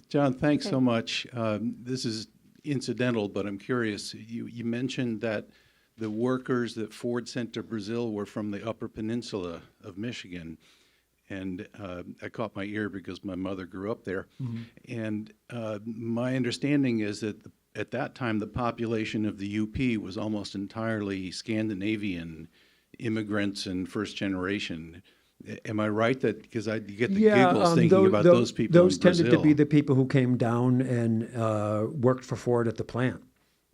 John, thanks so much. This is incidental, but I'm curious. You mentioned that the workers that Ford sent to Brazil were from the Upper Peninsula of Michigan. And I caught my ear because my mother grew up there. Mm-hmm. And my understanding is that at that time, the population of the UP was almost entirely Scandinavian immigrants and first generation. Am I right that, because I get the giggles thinking about those people in Brazil? Those tended to be the people who came down and worked for Ford at the plant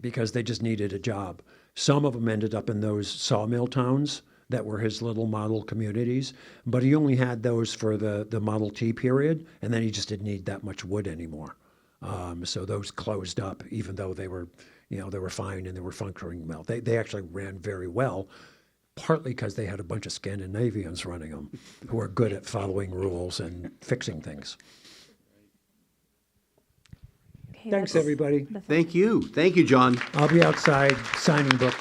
because they just needed a job. Some of them ended up in those sawmill towns that were his little model communities, but he only had those for the Model T period, and then he just didn't need that much wood anymore. So those closed up, even though they were fine and they were functioning well. They actually ran very well, partly because they had a bunch of Scandinavians running them who are good at following rules and fixing things. Okay, Thanks, everybody. Thank you. Thank you, John. I'll be outside signing books.